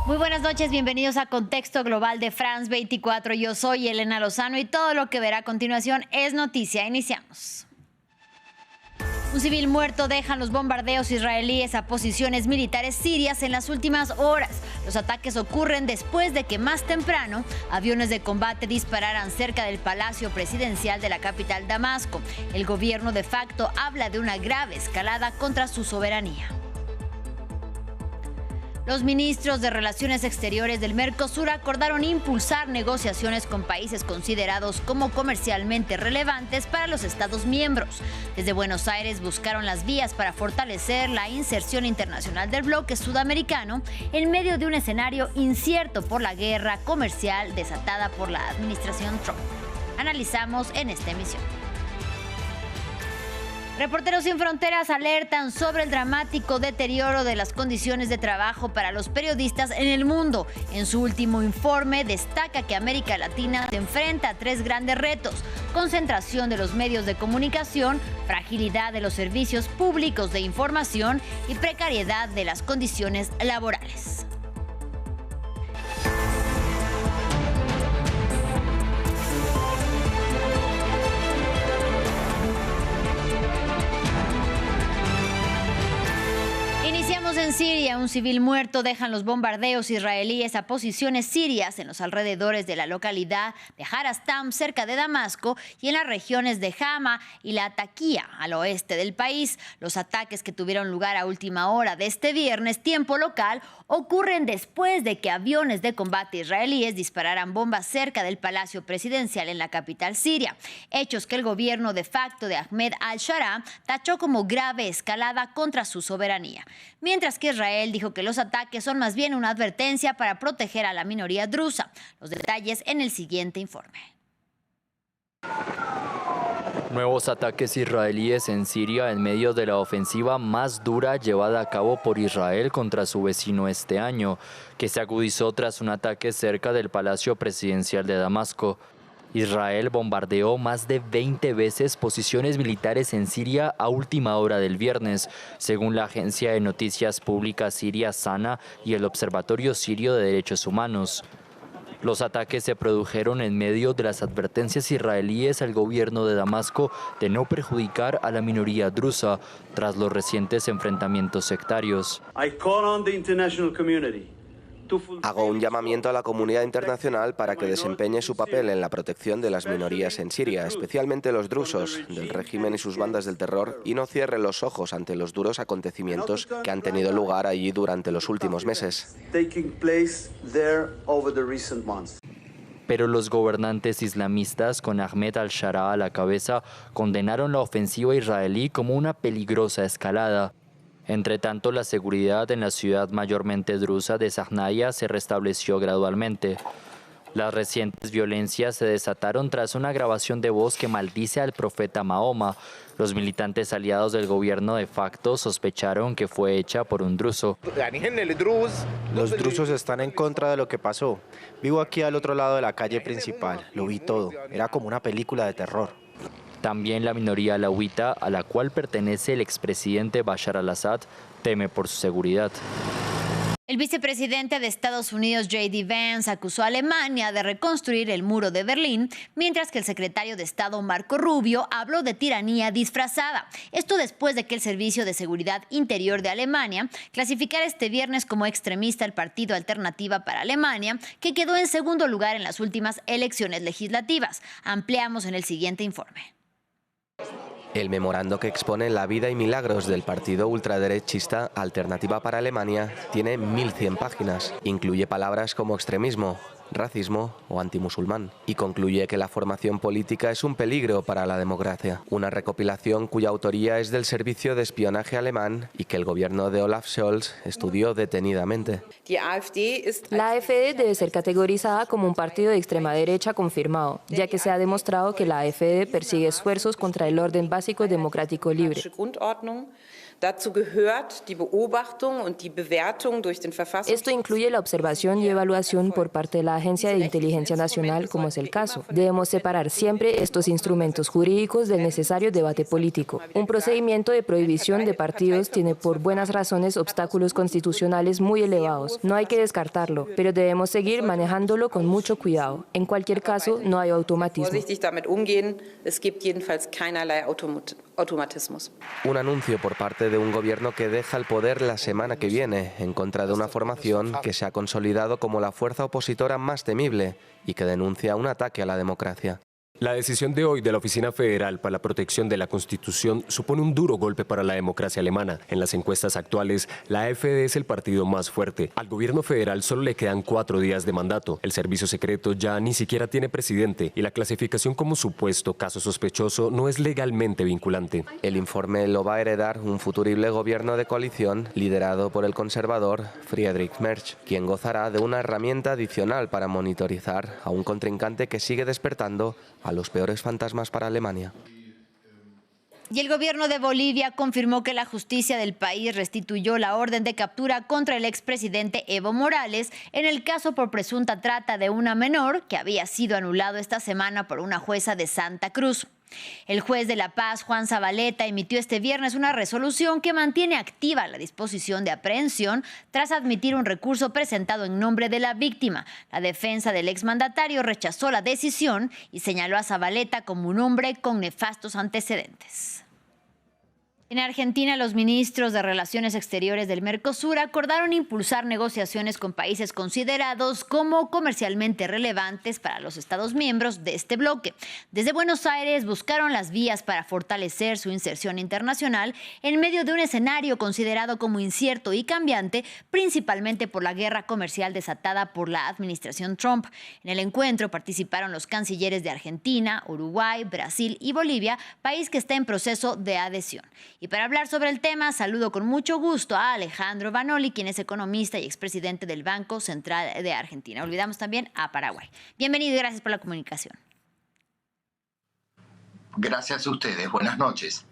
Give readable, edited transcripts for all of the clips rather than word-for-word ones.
Muy buenas noches, bienvenidos a Contexto Global de France 24. Yo soy Elena Lozano y todo lo que verá a continuación es noticia. Iniciamos. Un civil muerto dejan los bombardeos israelíes a posiciones militares sirias en las últimas horas. Los ataques ocurren después de que más temprano aviones de combate dispararan cerca del Palacio Presidencial de la capital Damasco. El gobierno de facto habla de una grave escalada contra su soberanía. Los ministros de Relaciones Exteriores del Mercosur acordaron impulsar negociaciones con países considerados como comercialmente relevantes para los Estados miembros. Desde Buenos Aires buscaron las vías para fortalecer la inserción internacional del bloque sudamericano en medio de un escenario incierto por la guerra comercial desatada por la administración Trump. Analizamos en esta emisión. Reporteros Sin Fronteras alertan sobre el dramático deterioro de las condiciones de trabajo para los periodistas en el mundo. En su último informe destaca que América Latina se enfrenta a tres grandes retos: concentración de los medios de comunicación, fragilidad de los servicios públicos de información y precariedad de las condiciones laborales. En Siria, un civil muerto dejan los bombardeos israelíes a posiciones sirias en los alrededores de la localidad de Jarastam, cerca de Damasco, y en las regiones de Hama y Latakia, al oeste del país. Los ataques que tuvieron lugar a última hora de este viernes, tiempo local, ocurren después de que aviones de combate israelíes dispararan bombas cerca del Palacio Presidencial en la capital siria. Hechos que el gobierno de facto de Ahmed al-Shara tachó como grave escalada contra su soberanía. Mientras que Israel dijo que los ataques son más bien una advertencia para proteger a la minoría drusa. Los detalles en el siguiente informe. Nuevos ataques israelíes en Siria en medio de la ofensiva más dura llevada a cabo por Israel contra su vecino este año, que se agudizó tras un ataque cerca del Palacio Presidencial de Damasco. Israel bombardeó más de 20 veces posiciones militares en Siria a última hora del viernes, según la agencia de noticias públicas siria SANA y el Observatorio Sirio de Derechos Humanos. Los ataques se produjeron en medio de las advertencias israelíes al gobierno de Damasco de no perjudicar a la minoría drusa tras los recientes enfrentamientos sectarios. Hago un llamamiento a la comunidad internacional para que desempeñe su papel en la protección de las minorías en Siria, especialmente los drusos, del régimen y sus bandas del terror, y no cierre los ojos ante los duros acontecimientos que han tenido lugar allí durante los últimos meses. Pero los gobernantes islamistas, con Ahmed al-Shara a la cabeza, condenaron la ofensiva israelí como una peligrosa escalada. Entre tanto, la seguridad en la ciudad mayormente drusa de Zahnaya se restableció gradualmente. Las recientes violencias se desataron tras una grabación de voz que maldice al profeta Mahoma. Los militantes aliados del gobierno de facto sospecharon que fue hecha por un druso. Los drusos están en contra de lo que pasó. Vivo aquí al otro lado de la calle principal. Lo vi todo. Era como una película de terror. También la minoría alauita, a la cual pertenece el expresidente Bashar al-Assad, teme por su seguridad. El vicepresidente de Estados Unidos, J.D. Vance, acusó a Alemania de reconstruir el muro de Berlín, mientras que el secretario de Estado, Marco Rubio, habló de tiranía disfrazada. Esto después de que el Servicio de Seguridad Interior de Alemania clasificara este viernes como extremista el partido Alternativa para Alemania, que quedó en segundo lugar en las últimas elecciones legislativas. Ampliamos en el siguiente informe. El memorando que expone la vida y milagros del partido ultraderechista Alternativa para Alemania tiene 1.100 páginas. Incluye palabras como extremismo, racismo o antimusulmán, y concluye que la formación política es un peligro para la democracia. Una recopilación cuya autoría es del servicio de espionaje alemán y que el gobierno de Olaf Scholz estudió detenidamente. La AfD debe ser categorizada como un partido de extrema derecha confirmado, ya que se ha demostrado que la AfD persigue esfuerzos contra el orden básico democrático libre. Esto incluye la observación y evaluación por parte de la Agencia de Inteligencia Nacional, como es el caso. Debemos separar siempre estos instrumentos jurídicos del necesario debate político. Un procedimiento de prohibición de partidos tiene por buenas razones obstáculos constitucionales muy elevados. No hay que descartarlo, pero debemos seguir manejándolo con mucho cuidado. En cualquier caso, no hay automatismo. Un anuncio por parte de un gobierno que deja el poder la semana que viene, en contra de una formación que se ha consolidado como la fuerza opositora más temible y que denuncia un ataque a la democracia. La decisión de hoy de la Oficina Federal para la Protección de la Constitución supone un duro golpe para la democracia alemana. En las encuestas actuales, la AfD es el partido más fuerte. Al gobierno federal solo le quedan 4 días de mandato. El servicio secreto ya ni siquiera tiene presidente y la clasificación como supuesto caso sospechoso no es legalmente vinculante. El informe lo va a heredar un futurible gobierno de coalición liderado por el conservador Friedrich Merz, quien gozará de una herramienta adicional para monitorizar a un contrincante que sigue despertando a los peores fantasmas para Alemania. Y el gobierno de Bolivia confirmó que la justicia del país restituyó la orden de captura contra el expresidente Evo Morales en el caso por presunta trata de una menor que había sido anulado esta semana por una jueza de Santa Cruz. El juez de La Paz, Juan Zabaleta, emitió este viernes una resolución que mantiene activa la disposición de aprehensión tras admitir un recurso presentado en nombre de la víctima. La defensa del exmandatario rechazó la decisión y señaló a Zabaleta como un hombre con nefastos antecedentes. En Argentina, los ministros de Relaciones Exteriores del Mercosur acordaron impulsar negociaciones con países considerados como comercialmente relevantes para los Estados miembros de este bloque. Desde Buenos Aires buscaron las vías para fortalecer su inserción internacional en medio de un escenario considerado como incierto y cambiante, principalmente por la guerra comercial desatada por la administración Trump. En el encuentro participaron los cancilleres de Argentina, Uruguay, Brasil y Bolivia, país que está en proceso de adhesión. Y para hablar sobre el tema, saludo con mucho gusto a Alejandro Vanoli, quien es economista y expresidente del Banco Central de Argentina. Olvidamos también a Paraguay. Bienvenido y gracias por la comunicación. Gracias a ustedes. Buenas noches.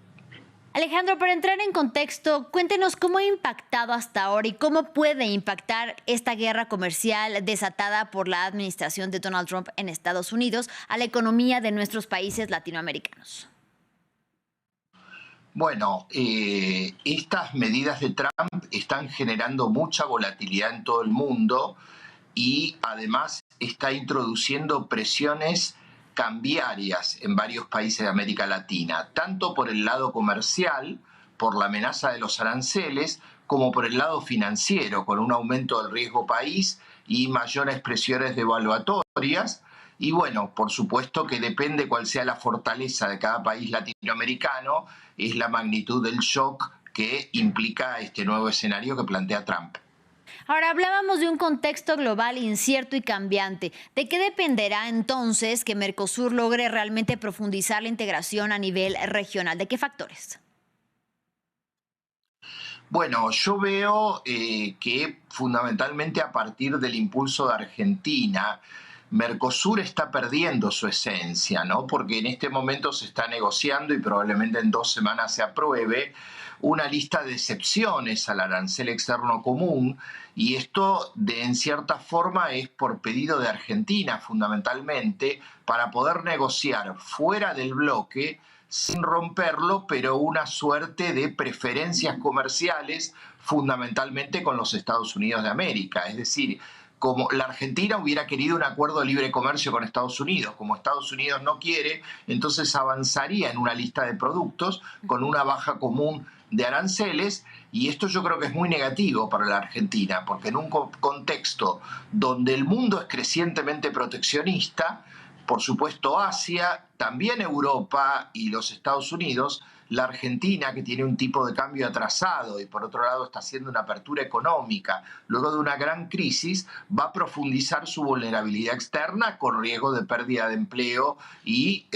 Alejandro, para entrar en contexto, cuéntenos cómo ha impactado hasta ahora y cómo puede impactar esta guerra comercial desatada por la administración de Donald Trump en Estados Unidos a la economía de nuestros países latinoamericanos. Bueno, estas medidas de Trump están generando mucha volatilidad en todo el mundo y además está introduciendo presiones cambiarias en varios países de América Latina, tanto por el lado comercial, por la amenaza de los aranceles, como por el lado financiero, con un aumento del riesgo país y mayores presiones devaluatorias. Y bueno, por supuesto que depende cuál sea la fortaleza de cada país latinoamericano, es la magnitud del shock que implica este nuevo escenario que plantea Trump. Ahora, hablábamos de un contexto global incierto y cambiante. ¿De qué dependerá entonces que Mercosur logre realmente profundizar la integración a nivel regional? ¿De qué factores? Bueno, yo veo que fundamentalmente a partir del impulso de Argentina, Mercosur está perdiendo su esencia, ¿no? Porque en este momento se está negociando y probablemente en 2 semanas se apruebe una lista de excepciones al arancel externo común y esto en cierta forma es por pedido de Argentina fundamentalmente para poder negociar fuera del bloque sin romperlo, pero una suerte de preferencias comerciales fundamentalmente con los Estados Unidos de América, es decir, como la Argentina hubiera querido un acuerdo de libre comercio con Estados Unidos, como Estados Unidos no quiere, entonces avanzaría en una lista de productos con una baja común de aranceles y esto yo creo que es muy negativo para la Argentina, porque en un contexto donde el mundo es crecientemente proteccionista, por supuesto Asia, también Europa y los Estados Unidos, la Argentina, que tiene un tipo de cambio atrasado y por otro lado está haciendo una apertura económica, luego de una gran crisis, va a profundizar su vulnerabilidad externa con riesgo de pérdida de empleo y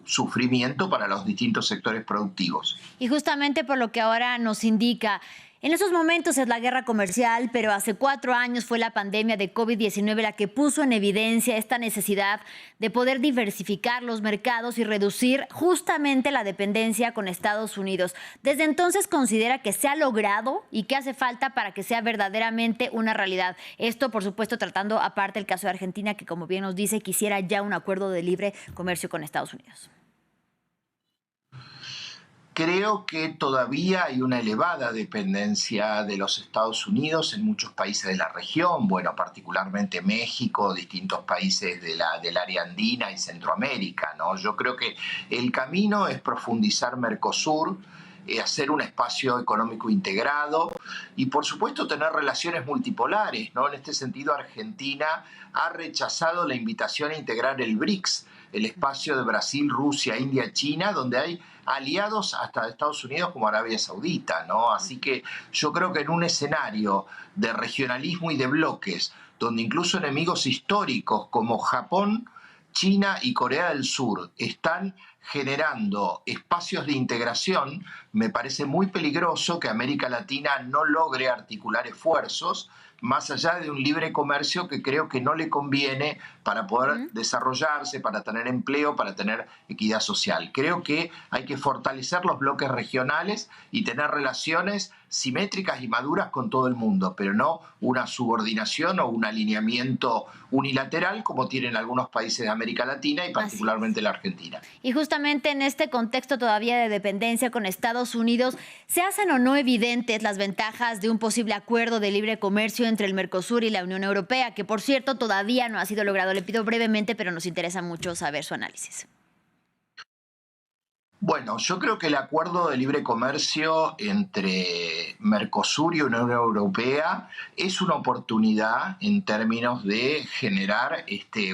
sufrimiento para los distintos sectores productivos. Y justamente por lo que ahora nos indica, En esos momentos es la guerra comercial, pero hace 4 años fue la pandemia de COVID-19 la que puso en evidencia esta necesidad de poder diversificar los mercados y reducir justamente la dependencia con Estados Unidos. Desde entonces considera que se ha logrado y que hace falta para que sea verdaderamente una realidad. Esto, por supuesto, tratando aparte el caso de Argentina, que como bien nos dice, quisiera ya un acuerdo de libre comercio con Estados Unidos. Creo que todavía hay una elevada dependencia de los Estados Unidos en muchos países de la región, bueno, particularmente México, distintos países del área andina y Centroamérica, ¿no? Yo creo que el camino es profundizar Mercosur, hacer un espacio económico integrado y, por supuesto, tener relaciones multipolares, ¿no? En este sentido, Argentina ha rechazado la invitación a integrar el BRICS, el espacio de Brasil, Rusia, India, China, donde hay aliados hasta de Estados Unidos como Arabia Saudita, ¿no? Así que yo creo que en un escenario de regionalismo y de bloques, donde incluso enemigos históricos como Japón, China y Corea del Sur están generando espacios de integración, me parece muy peligroso que América Latina no logre articular esfuerzos más allá de un libre comercio que creo que no le conviene para poder desarrollarse, para tener empleo, para tener equidad social. Creo que hay que fortalecer los bloques regionales y tener relaciones simétricas y maduras con todo el mundo, pero no una subordinación o un alineamiento unilateral como tienen algunos países de América Latina y particularmente la Argentina. Y justamente en este contexto todavía de dependencia con Estados Unidos, ¿se hacen o no evidentes las ventajas de un posible acuerdo de libre comercio entre el Mercosur y la Unión Europea, que por cierto todavía no ha sido logrado? Le pido brevemente, pero nos interesa mucho saber su análisis. Bueno, yo creo que el acuerdo de libre comercio entre Mercosur y Unión Europea es una oportunidad en términos de generar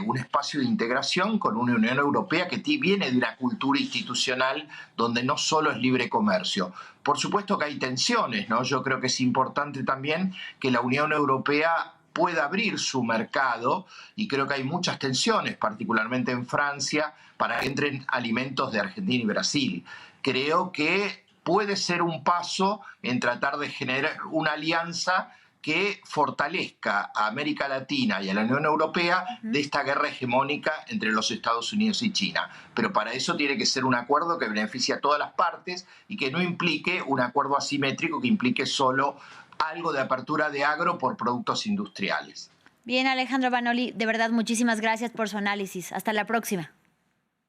un espacio de integración con una Unión Europea que viene de una cultura institucional donde no solo es libre comercio. Por supuesto que hay tensiones, ¿no? Yo creo que es importante también que la Unión Europea pueda abrir su mercado y creo que hay muchas tensiones, particularmente en Francia, para que entren alimentos de Argentina y Brasil. Creo que puede ser un paso en tratar de generar una alianza que fortalezca a América Latina y a la Unión Europea de esta guerra hegemónica entre los Estados Unidos y China. Pero para eso tiene que ser un acuerdo que beneficie a todas las partes y que no implique un acuerdo asimétrico que implique solo algo de apertura de agro por productos industriales. Bien, Alejandro Vanoli, de verdad muchísimas gracias por su análisis. Hasta la próxima.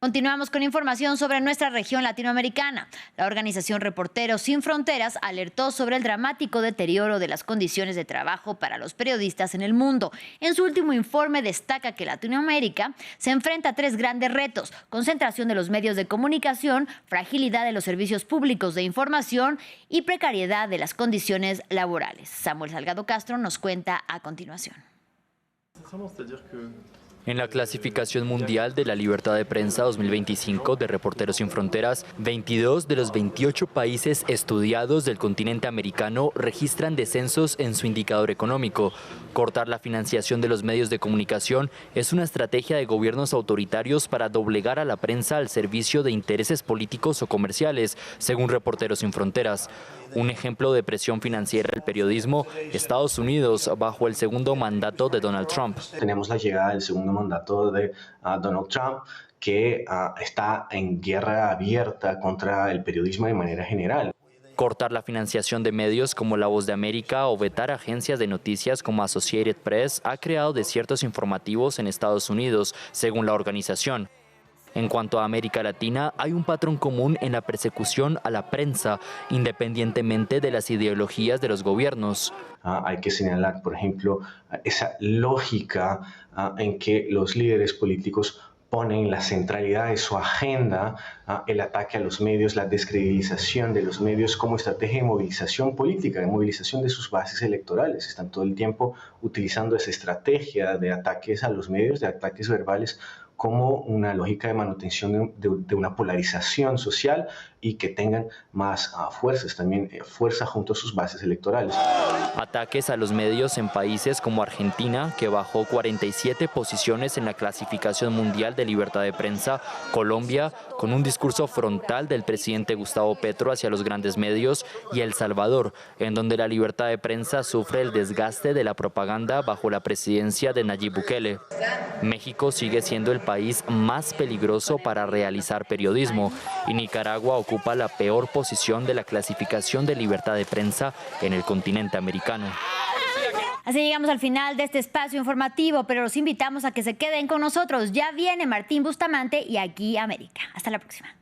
Continuamos con información sobre nuestra región latinoamericana. La organización Reporteros Sin Fronteras alertó sobre el dramático deterioro de las condiciones de trabajo para los periodistas en el mundo. En su último informe destaca que Latinoamérica se enfrenta a 3 grandes retos: concentración de los medios de comunicación, fragilidad de los servicios públicos de información y precariedad de las condiciones laborales. Samuel Salgado Castro nos cuenta a continuación. En la clasificación mundial de la libertad de prensa 2025 de Reporteros Sin Fronteras, 22 de los 28 países estudiados del continente americano registran descensos en su indicador económico. Cortar la financiación de los medios de comunicación es una estrategia de gobiernos autoritarios para doblegar a la prensa al servicio de intereses políticos o comerciales, según Reporteros Sin Fronteras. Un ejemplo de presión financiera al periodismo, Estados Unidos, bajo el segundo mandato de Donald Trump. Tenemos la llegada del segundo mandato de Donald Trump, que está en guerra abierta contra el periodismo de manera general. Cortar la financiación de medios como La Voz de América o vetar agencias de noticias como Associated Press ha creado desiertos informativos en Estados Unidos, según la organización. En cuanto a América Latina, hay un patrón común en la persecución a la prensa, independientemente de las ideologías de los gobiernos. Hay que señalar, por ejemplo, esa lógica en que los líderes políticos ponen la centralidad de su agenda, el ataque a los medios, la descredibilización de los medios como estrategia de movilización política, de movilización de sus bases electorales. Están todo el tiempo utilizando esa estrategia de ataques a los medios, de ataques verbales, como una lógica de manutención de una polarización social y que tengan más fuerzas, también fuerza junto a sus bases electorales. Ataques a los medios en países como Argentina, que bajó 47 posiciones en la clasificación mundial de libertad de prensa, Colombia, con un discurso frontal del presidente Gustavo Petro hacia los grandes medios, y El Salvador, en donde la libertad de prensa sufre el desgaste de la propaganda bajo la presidencia de Nayib Bukele. México sigue siendo el país más peligroso para realizar periodismo y Nicaragua ocupa la peor posición de la clasificación de libertad de prensa en el continente americano. Así llegamos al final de este espacio informativo, pero los invitamos a que se queden con nosotros. Ya viene Martín Bustamante y Aquí América. Hasta la próxima.